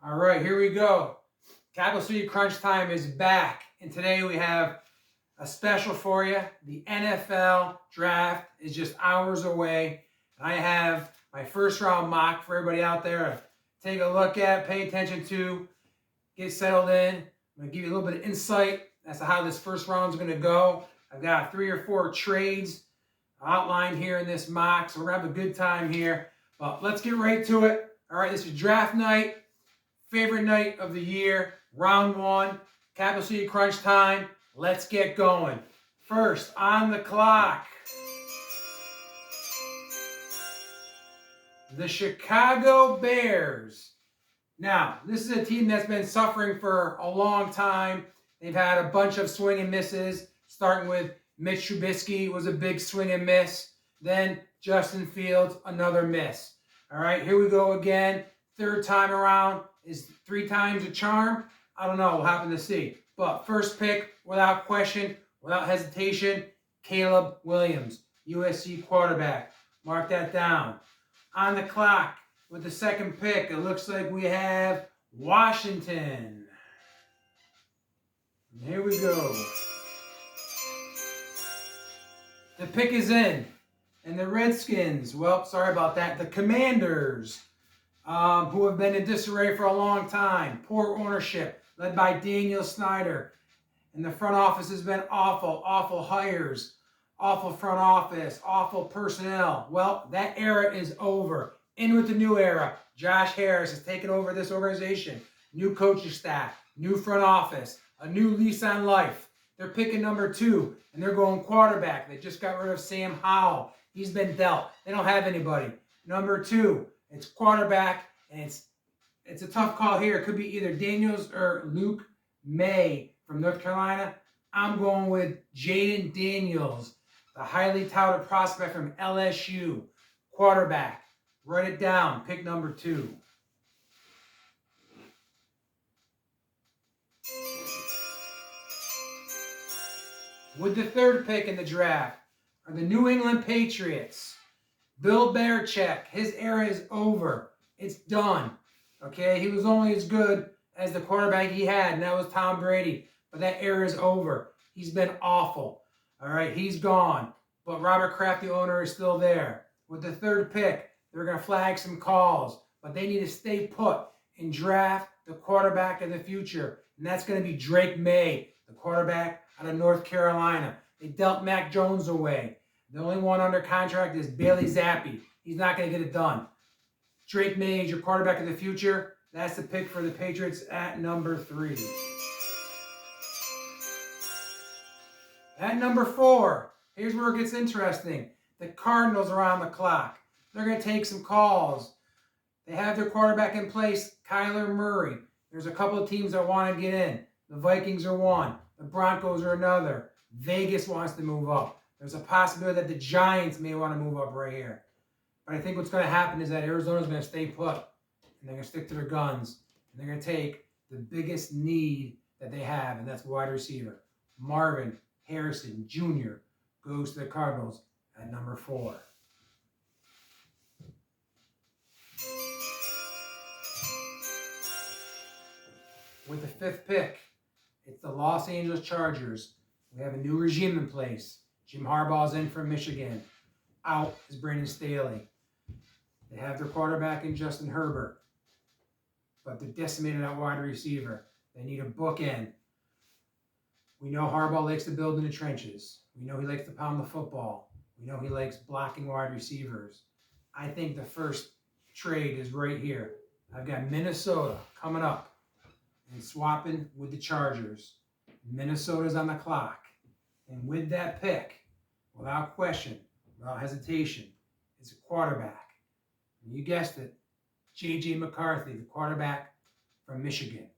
All right, here we go. Capital City Crunch Time is back, and today we have a special for you. The NFL draft is just hours away, and I have my first round mock for everybody out there to take a look at, pay attention to, get settled in. I'm going to give you a little bit of insight as to how this first round is going to go. I've got 3 or 4 trades outlined here in this mock, so we're going to have a good time here. But let's get right to it. All right, this is draft night. Favorite night of the year, round 1, Capital City Crunch Time. Let's get going. First on the clock, the Chicago Bears. Now, this is a team that's been suffering for a long time. They've had a bunch of swing and misses, starting with Mitch Trubisky was a big swing and miss. Then Justin Fields, another miss. All right, here we go again. Third time around. Is 3 times a charm? I don't know. We'll happen to see. But first pick, without question, without hesitation, Caleb Williams, USC quarterback. Mark that down. On the clock, with the second pick, it looks like we have Washington. And here we go. The pick is in. And the Redskins, well, sorry about that. The Commanders. Who have been in disarray for a long time. Poor ownership, led by Daniel Snyder. And the front office has been awful, awful hires, awful front office, awful personnel. Well, that era is over. In with the new era. Josh Harris has taken over this organization. New coaching staff, new front office, a new lease on life. They're picking number 2, and they're going quarterback. They just got rid of Sam Howell. He's been dealt. They don't have anybody. Number 2. It's quarterback, and it's a tough call here. It could be either Daniels or Luke May from North Carolina. I'm going with Jaden Daniels, the highly touted prospect from LSU, quarterback. Write it down. Pick number 2. With the third pick in the draft are the New England Patriots. Bill Belichick, his era is over. It's done. Okay, he was only as good as the quarterback he had, and that was Tom Brady. But that era is over. He's been awful. All right, he's gone. But Robert Kraft, the owner, is still there. With the third pick, they're going to flag some calls. But they need to stay put and draft the quarterback of the future. And that's going to be Drake May, the quarterback out of North Carolina. They dealt Mac Jones away. The only one under contract is Bailey Zappi. He's not going to get it done. Drake May is your quarterback of the future. That's the pick for the Patriots at number 3. At number 4, here's where it gets interesting. The Cardinals are on the clock. They're going to take some calls. They have their quarterback in place, Kyler Murray. There's a couple of teams that want to get in. The Vikings are one. The Broncos are another. Vegas wants to move up. There's a possibility that the Giants may want to move up right here. But I think what's going to happen is that Arizona's going to stay put. And they're going to stick to their guns. And they're going to take the biggest need that they have, and that's wide receiver. Marvin Harrison Jr. goes to the Cardinals at number 4. With the 5th pick, it's the Los Angeles Chargers. We have a new regime in place. Jim Harbaugh's in from Michigan. Out is Brandon Staley. They have their quarterback in Justin Herbert. But they're decimated at wide receiver. They need a bookend. We know Harbaugh likes to build in the trenches. We know he likes to pound the football. We know he likes blocking wide receivers. I think the first trade is right here. I've got Minnesota coming up and swapping with the Chargers. Minnesota's on the clock. And with that pick, without question, without hesitation, it's a quarterback. And you guessed it, J.J. McCarthy, the quarterback from Michigan.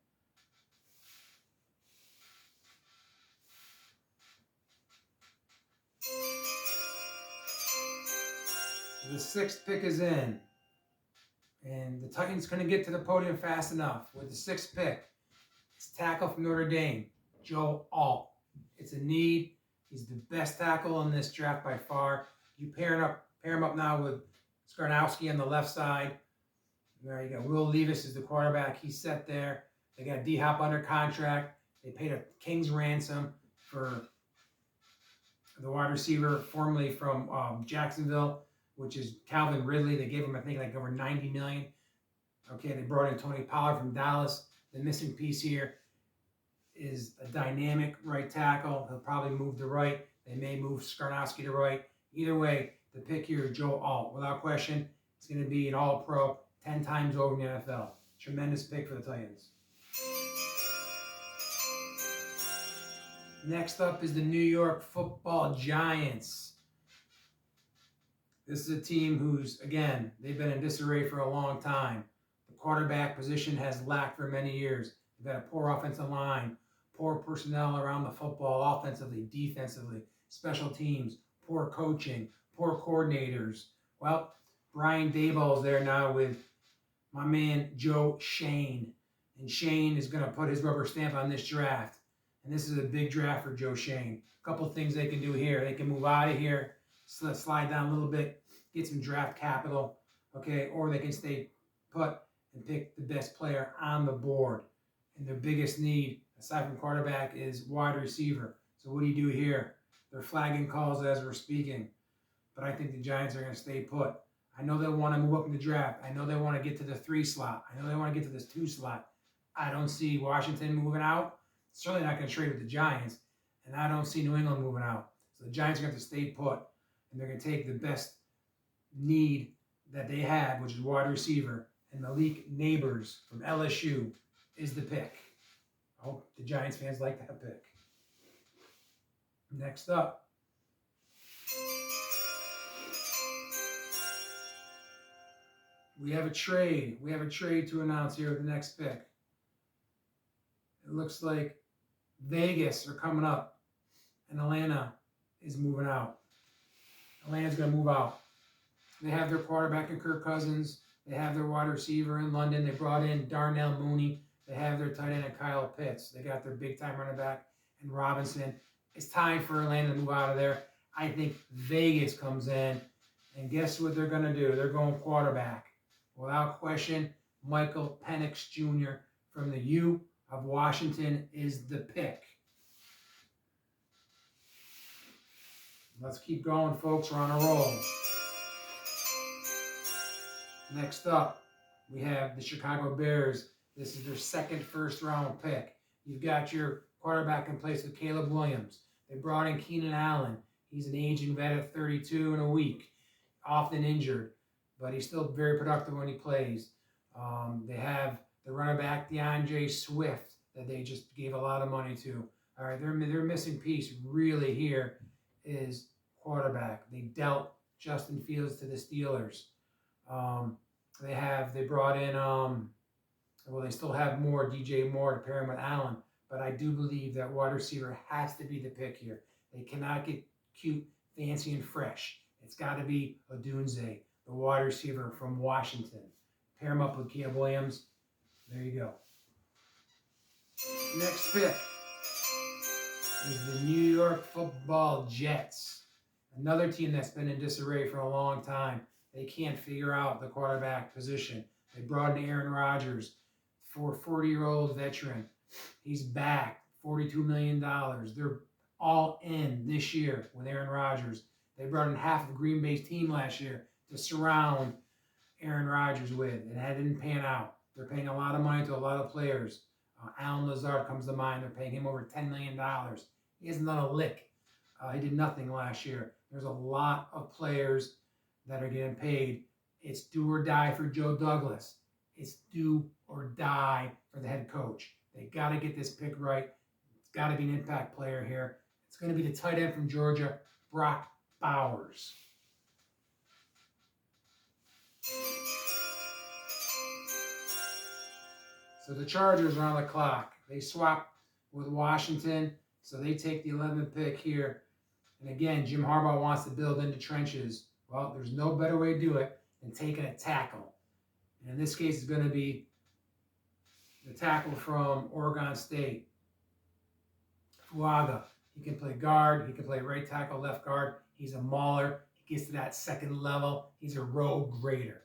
The 6th pick is in. And the Titans couldn't get to the podium fast enough. With the 6th pick, it's tackle from Notre Dame, Joe Alt. It's a need. He's the best tackle in this draft by far. You pair him up now with Skarnowski on the left side. There you go. Will Levis is the quarterback. He's set there. They got D-Hop under contract. They paid a king's ransom for the wide receiver formerly from Jacksonville, which is Calvin Ridley. They gave him, I think, like over $90 million. Okay, they brought in Tony Pollard from Dallas. The missing piece here is a dynamic right tackle. He'll probably move to right. They may move Skarnowski to right. Either way, the pick here is Joe Alt. Without question, it's going to be an All-Pro 10 times over in the NFL. Tremendous pick for the Titans. Next up is the New York Football Giants. This is a team who's, again, they've been in disarray for a long time. The quarterback position has lacked for many years. They've had a poor offensive line, poor personnel around the football, offensively, defensively, special teams, poor coaching, poor coordinators. Well, Brian Daboll's there now with my man Joe Schoen. And Schoen is going to put his rubber stamp on this draft. And this is a big draft for Joe Schoen. A couple things they can do here. They can move out of here, slide down a little bit, get some draft capital, okay? Or they can stay put and pick the best player on the board. And their biggest need, aside from quarterback, is wide receiver. So what do you do here? They're flagging calls as we're speaking. But I think the Giants are going to stay put. I know they want to move up in the draft. I know they want to get to the 3 slot. I know they want to get to this 2 slot. I don't see Washington moving out. Certainly not going to trade with the Giants. And I don't see New England moving out. So the Giants are going to have to stay put. And they're going to take the best need that they have, which is wide receiver. And Malik Neighbors from LSU is the pick. I hope the Giants fans like that pick. Next up. We have a trade. We have a trade to announce here with the next pick. It looks like Vegas are coming up, and Atlanta is moving out. Atlanta's going to move out. They have their quarterback in Kirk Cousins. They have their wide receiver in London. They brought in Darnell Mooney. They have their tight end in Kyle Pitts. They got their big-time running back in Robinson. It's time for Atlanta to move out of there. I think Vegas comes in, and guess what they're going to do? They're going quarterback. Without question, Michael Penix Jr. from the U of Washington is the pick. Let's keep going, folks. We're on a roll. Next up, we have the Chicago Bears. This is their second first-round pick. You've got your quarterback in place with Caleb Williams. They brought in Keenan Allen. He's an aging vet at 32 in a week, often injured, but he's still very productive when he plays. They have the running back DeAndre Swift that they just gave a lot of money to. All right, their missing piece really here is quarterback. They dealt Justin Fields to the Steelers. They brought in, they still have more, DJ Moore to pair him with Allen, but I do believe that wide receiver has to be the pick here. They cannot get cute, fancy, and fresh. It's got to be Odunze, the wide receiver from Washington. Pair him up with Caleb Williams. There you go. Next pick is the New York Football Jets. Another team that's been in disarray for a long time. They can't figure out the quarterback position. They brought in Aaron Rodgers, 40-year-old veteran. He's back, $42 million. They're all in this year with Aaron Rodgers. They brought in half of Green Bay's team last year to surround Aaron Rodgers with, and that didn't pan out. They're paying a lot of money to a lot of players. Alan Lazard comes to mind. They're paying him over $10 million. He hasn't done a lick. He did nothing last year. There's a lot of players that are getting paid. It's do or die for Joe Douglas. It's do or die for the head coach. They got to get this pick right. It's got to be an impact player here. It's going to be the tight end from Georgia, Brock Bowers. So the Chargers are on the clock. They swap with Washington, so they take the 11th pick here. And again, Jim Harbaugh wants to build into trenches. Well, there's no better way to do it than taking a tackle. And in this case, it's going to be the tackle from Oregon State, Fuaga. He can play guard. He can play right tackle, left guard. He's a mauler. He gets to that second level. He's a road grader.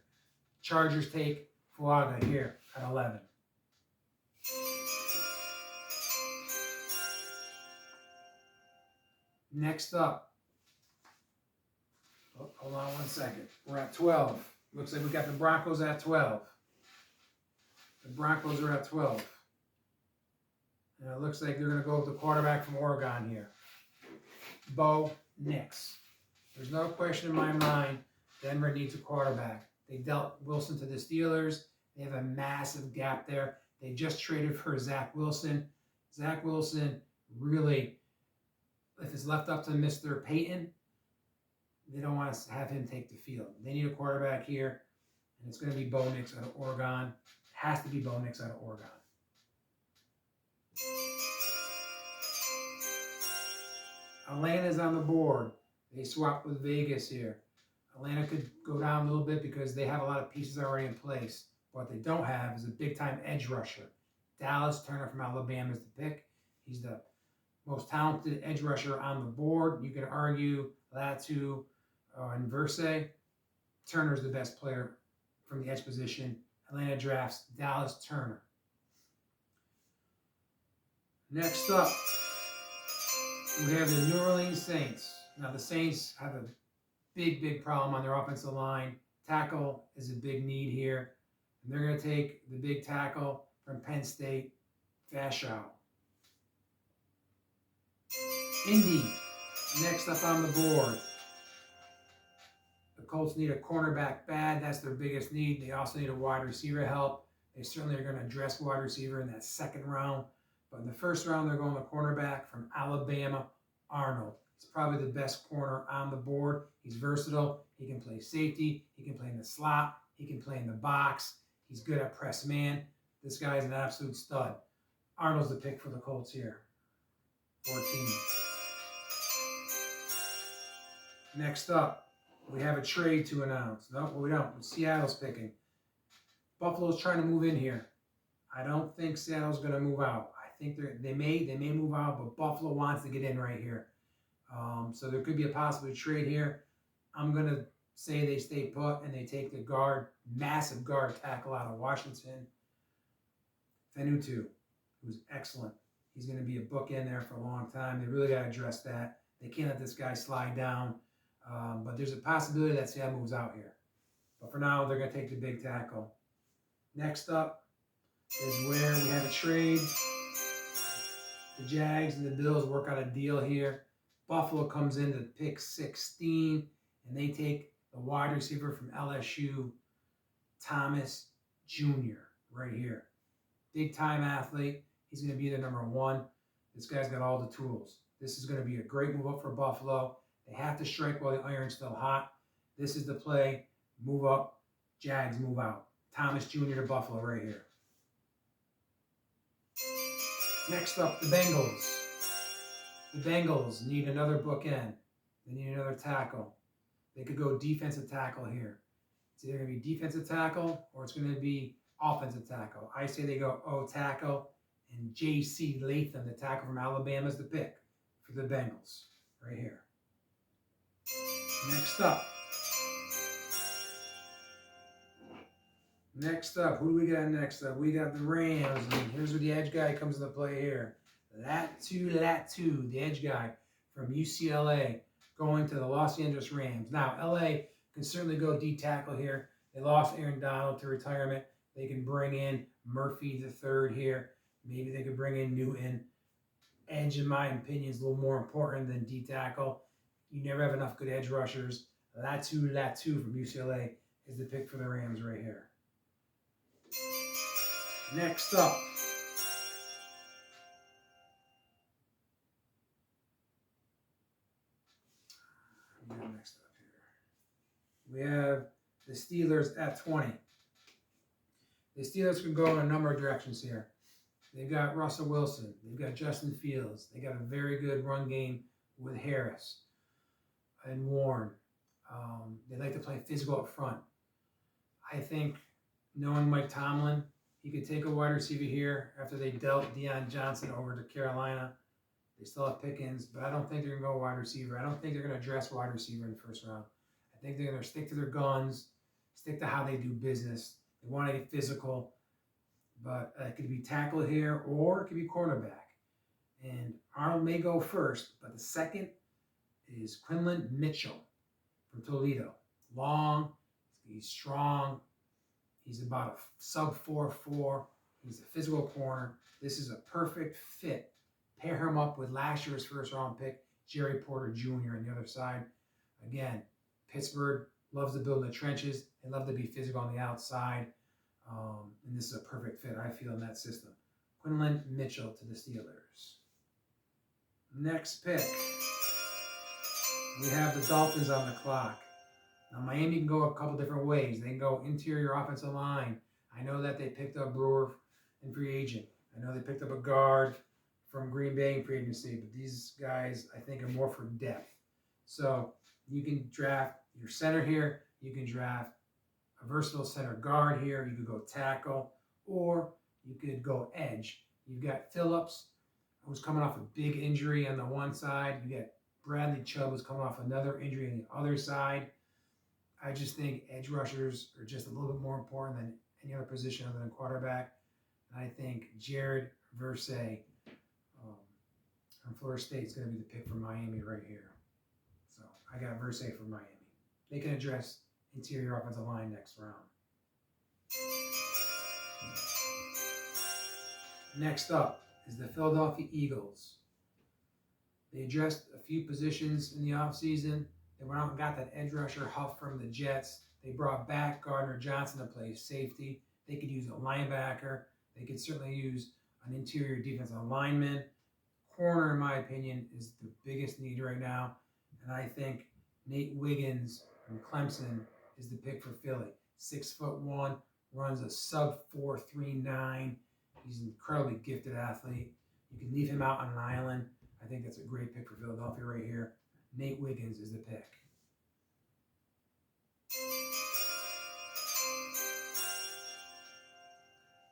Chargers take Fuaga here at 11. Next up, oh, hold on one second. We're at 12. Looks like we got the Broncos at 12. The Broncos are at 12. And it looks like they're going to go with the quarterback from Oregon here, Bo Nix. There's no question in my mind Denver needs a quarterback. They dealt Wilson to the Steelers. They have a massive gap there. They just traded for Zach Wilson. Zach Wilson really, if it's left up to Mr. Payton, they don't want to have him take the field. They need a quarterback here, and it's going to be Bo Nix out of Oregon. It has to be Bo Nix out of Oregon. Atlanta's on the board. They swapped with Vegas here. Atlanta could go down a little bit because they have a lot of pieces already in place. What they don't have is a big-time edge rusher. Dallas Turner from Alabama is the pick. He's the most talented edge rusher on the board. You could argue Latu and Verse. Turner's the best player from the edge position. Atlanta drafts Dallas Turner. Next up, we have the New Orleans Saints. Now, the Saints have a big problem on their offensive line. Tackle is a big need here. And they're going to take the big tackle from Penn State, Fashow. Indy, next up on the board. The Colts need a cornerback bad. That's their biggest need. They also need a wide receiver help. They certainly are going to address wide receiver in that second round. But in the first round, they're going to cornerback from Alabama, Arnold. He's probably the best corner on the board. He's versatile. He can play safety. He can play in the slot. He can play in the box. He's good at press man. This guy's an absolute stud. Arnold's the pick for the Colts here. 14. Next up, we have a trade to announce. No, we don't. Seattle's picking. Buffalo's trying to move in here. I don't think Seattle's going to move out. I think they may move out, but Buffalo wants to get in right here. So there could be a possible trade here. I'm going to say they stay put and they take the guard, massive guard tackle out of Washington, Fenutu, who's excellent. He's going to be a bookend there for a long time. They really got to address that. They can't let this guy slide down. But there's a possibility that Seattle moves out here. But for now, they're going to take the big tackle. Next up is where we have a trade. The Jags and the Bills work out a deal here. Buffalo comes in to pick 16, and they take the wide receiver from LSU, Thomas Jr., right here. Big-time athlete. He's going to be the number one. This guy's got all the tools. This is going to be a great move up for Buffalo. They have to strike while the iron's still hot. This is the play. Move up. Jags move out. Thomas Jr. to Buffalo right here. Next up, the Bengals. The Bengals need another bookend. They need another tackle. They could go defensive tackle here. It's either going to be defensive tackle or it's going to be offensive tackle. I say they go O tackle, and J.C. Latham, the tackle from Alabama, is the pick for the Bengals right here. Next up, who do we got next up? We got the Rams, and here's where the edge guy comes into play here. Latu, the edge guy from UCLA, going to the Los Angeles Rams. Now, LA can certainly go D tackle here. They lost Aaron Donald to retirement. They can bring in Murphy the third here. Maybe they could bring in Newton. Edge, in my opinion, is a little more important than D tackle. You never have enough good edge rushers. Latu from UCLA is the pick for the Rams right here. Next up, we have the Steelers at 20. The Steelers can go in a number of directions here. They've got Russell Wilson. They've got Justin Fields. They got a very good run game with Harris and Warren. They like to play physical up front. I think, knowing Mike Tomlin, he could take a wide receiver here after they dealt Deion Johnson over to Carolina. They still have Pickens, but I don't think they're going to go wide receiver. I don't think they're going to address wide receiver in the first round. I think they're going to stick to their guns, stick to how they do business. They want to get physical, but it could be tackle here or it could be cornerback. And Arnold may go first, but the second is Quinlan Mitchell from Toledo. Long, he's strong. He's about a sub 4.4. He's a physical corner. This is a perfect fit. Pair him up with last year's first round pick, Jerry Porter Jr. on the other side. Again, Pittsburgh loves to build in the trenches. They love to be physical on the outside. And this is a perfect fit, I feel, in that system. Quinlan Mitchell to the Steelers. Next pick, we have the Dolphins on the clock. Now, Miami can go a couple different ways. They can go interior offensive line. I know that they picked up Brewer in free agent. I know they picked up a guard from Green Bay in free agency, but these guys, I think, are more for depth. So you can draft your center here. You can draft a versatile center guard here. You could go tackle, or you could go edge. You've got Phillips, who's coming off a big injury on the one side. You got Bradley Chubb, who's coming off another injury on the other side. I just think edge rushers are just a little bit more important than any other position other than quarterback. And I think Jared Versay from Florida State is going to be the pick for Miami right here. So I got Versay for Miami. They can address interior offensive line next round. Next up is the Philadelphia Eagles. They addressed a few positions in the offseason. They went out and got that edge rusher Huff from the Jets. They brought back Gardner Johnson to play safety. They could use a linebacker. They could certainly use an interior defensive lineman. Corner, in my opinion, is the biggest need right now. And I think Nate Wiggins from Clemson is the pick for Philly. 6'1", runs a sub 4.39. He's an incredibly gifted athlete. You can leave him out on an island. I think that's a great pick for Philadelphia right here. Nate Wiggins is the pick.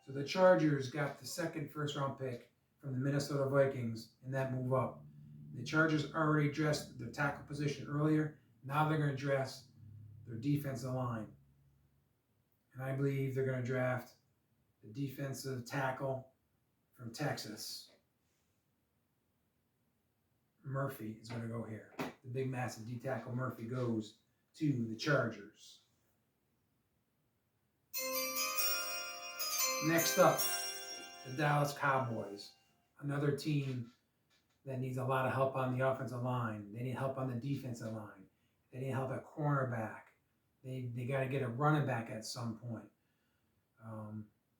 So the Chargers got the second first-round pick from the Minnesota Vikings in that move up. The Chargers already addressed their tackle position earlier. Now they're going to address their defensive line. And I believe they're going to draft the defensive tackle from Texas. Murphy is going to go here. The big, massive D-tackle Murphy goes to the Chargers. Next up, the Dallas Cowboys. Another team that needs a lot of help on the offensive line. They need help on the defensive line. They need help at cornerback. They got to get a running back at some point.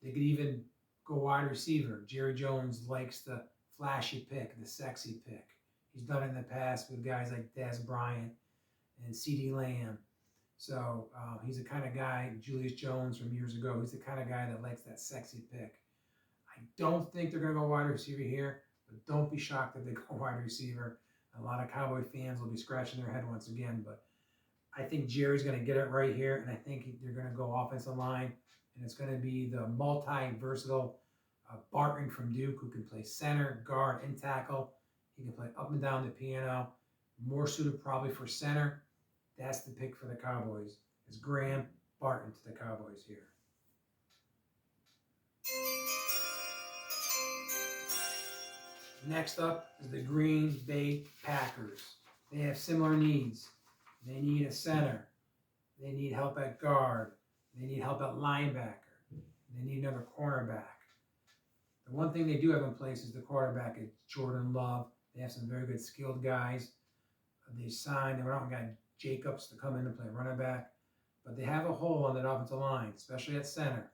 They could even go wide receiver. Jerry Jones likes the flashy pick, the sexy pick. He's done it in the past with guys like Dez Bryant and CeeDee Lamb. So he's the kind of guy, Julius Jones from years ago, he's the kind of guy that likes that sexy pick. I don't think they're going to go wide receiver here, but don't be shocked if they go wide receiver. A lot of Cowboy fans will be scratching their head once again, but I think Jerry's going to get it right here, and I think they're going to go offensive line, and it's going to be the multi-versatile Barton from Duke, who can play center, guard, and tackle. He can play up and down the piano. More suited probably for center. That's the pick for the Cowboys. It's Graham Barton to the Cowboys here. Next up is the Green Bay Packers. They have similar needs. They need a center. They need help at guard. They need help at linebacker. They need another cornerback. The one thing they do have in place is the quarterback is Jordan Love. They have some very good skilled guys. They went out and got Jacobs to come in and play running back. But they have a hole on that offensive line, especially at center.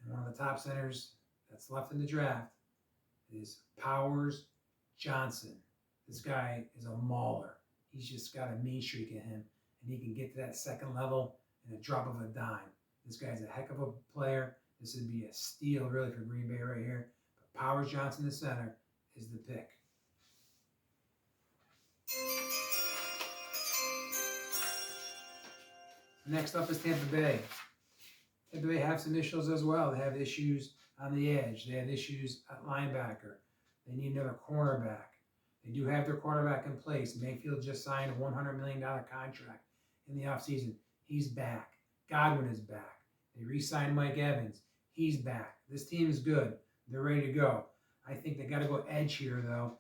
And one of the top centers that's left in the draft is Powers Johnson. This guy is a mauler. He's just got a mean streak in him, and he can get to that second level in a drop of a dime. This guy's a heck of a player. This would be a steal, really, for Green Bay right here. But Powers Johnson, the center, is the pick. Next up is Tampa Bay. Tampa Bay have some issues as well. They have issues on the edge. They have issues at linebacker. They need another cornerback. They do have their quarterback in place. Mayfield just signed a $100 million contract in the offseason. He's back. Godwin is back. They re-signed Mike Evans. He's back. This team is good. They're ready to go. I think they got to go edge here, though.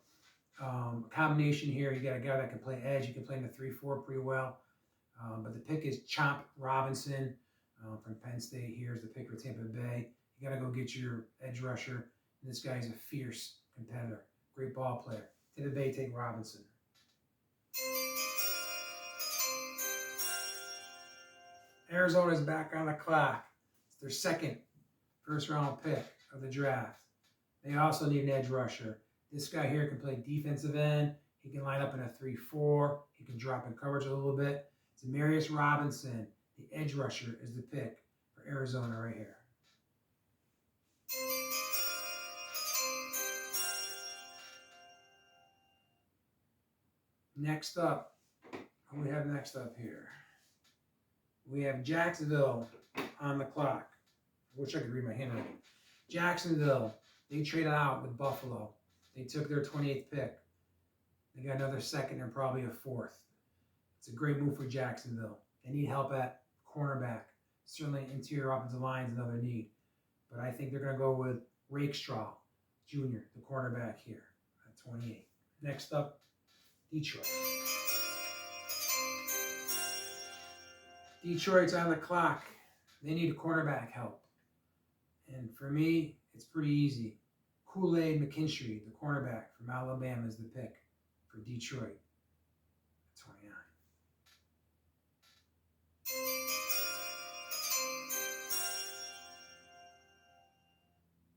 A combination here. You got a guy that can play edge. He can play in the 3-4 pretty well. But the pick is Chomp Robinson from Penn State. Here's the pick for Tampa Bay. You got to go get your edge rusher. And this guy's a fierce competitor. Great ball player. Tampa Bay take Robinson. Arizona's back on the clock. It's their second first-round pick of the draft. They also need an edge rusher. This guy here can play defensive end. He can line up in a 3-4. He can drop in coverage a little bit. It's Demarius Robinson. The edge rusher is the pick for Arizona right here. Next up, what do we have next up here? We have Jacksonville on the clock. I wish I could read my handwriting. Jacksonville, they traded out with Buffalo. They took their 28th pick. They got another second and probably a fourth. It's a great move for Jacksonville. They need help at cornerback. Certainly interior offensive line is another need. But I think they're going to go with Rakestraw Jr., the cornerback here at 28. Next up, Detroit. Detroit's on the clock. They need a cornerback help. And for me, it's pretty easy. Kool-Aid McKinstry, the cornerback from Alabama, is the pick for Detroit at 29.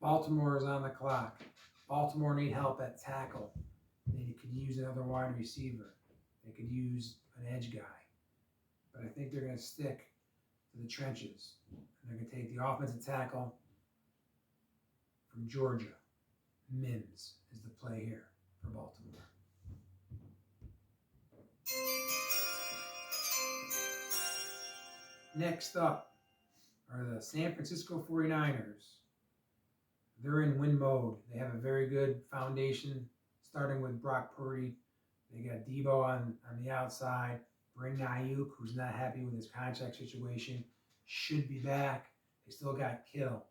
Baltimore is on the clock. Baltimore need help at tackle. They could use another wide receiver. They could use an edge guy. But I think they're going to stick to the trenches. And they're going to take the offensive tackle from Georgia. Mims is the play here for Baltimore. Next up are the San Francisco 49ers. They're in win mode. They have a very good foundation, starting with Brock Purdy. They got Debo on the outside. Brandon Ayuk, who's not happy with his contract situation, should be back. They still got Kittle.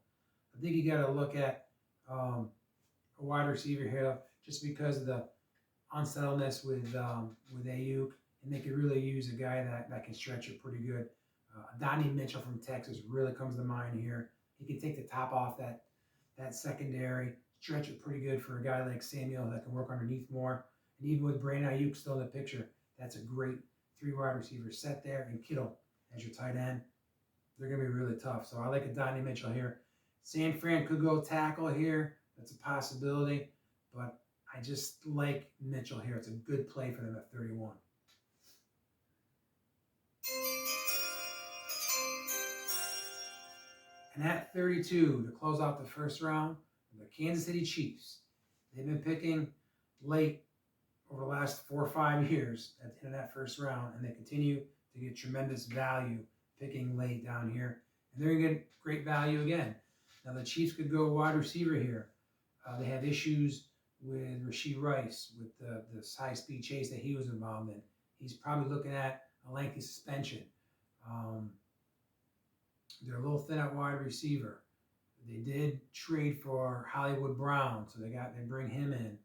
I think you got to look at a wide receiver here just because of the unsettledness with Ayuk, and they could really use a guy that can stretch it pretty good. Donnie Mitchell from Texas really comes to mind here. He can take the top off that secondary, stretch it pretty good for a guy like Samuel that can work underneath more. And even with Brandon Ayuk still in the picture, that's a great 3 wide receiver set there, and Kittle as your tight end. They're going to be really tough. So I like a Donnie Mitchell here. San Fran could go tackle here. That's a possibility. But I just like Mitchell here. It's a good play for them at 31. And at 32, to close out the first round, the Kansas City Chiefs. They've been picking late over the last 4 or 5 years at the end of that first round, and they continue to get tremendous value picking late down here. And they're going to get great value again. Now, the Chiefs could go wide receiver here. They have issues with Rashee Rice, with this high-speed chase that he was involved in. He's probably looking at a lengthy suspension. They're a little thin at wide receiver. They did trade for Hollywood Brown, so they bring him in.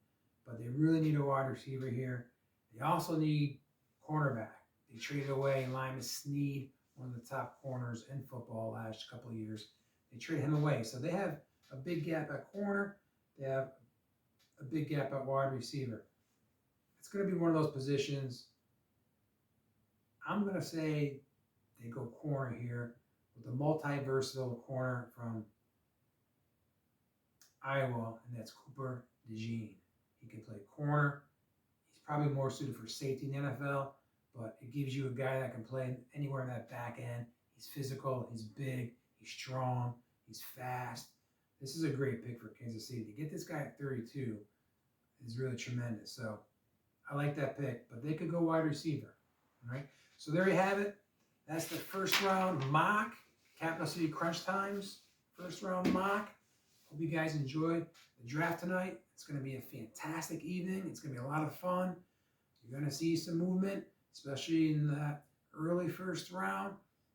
But they really need a wide receiver here. They also need cornerback. They traded away Lyman Snead, one of the top corners in football last couple of years. They traded him away. So they have a big gap at corner. They have a big gap at wide receiver. It's going to be one of those positions. I'm going to say they go corner here with a multi-versatile corner from Iowa, and that's Cooper DeJean. He can play corner. He's probably more suited for safety in the NFL, but it gives you a guy that can play anywhere in that back end. He's physical, he's big, he's strong, he's fast. This is a great pick for Kansas City. To get this guy at 32 is really tremendous. So I like that pick, but they could go wide receiver. All right. So there you have it. That's the first round mock. Capital City Crunch Times. First round mock. Hope you guys enjoyed the draft tonight. It's going to be a fantastic evening. It's going to be a lot of fun. You're going to see some movement, especially in that early first round.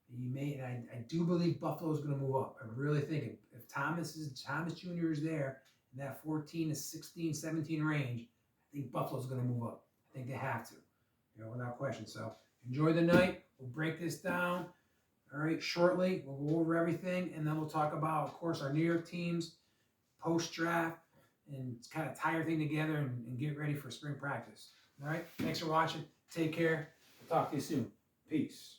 You may, and I do believe Buffalo's going to move up. I really think if Thomas Jr. is there in that 14 to 16, 17 range, I think Buffalo's going to move up. I think they have to, without question. So enjoy the night. We'll break this down. All right, shortly. We'll go over everything, and then we'll talk about, of course, our New York teams post-draft and kind of tie everything together and get ready for spring practice. All right, thanks for watching. Take care. We'll talk to you soon. Peace.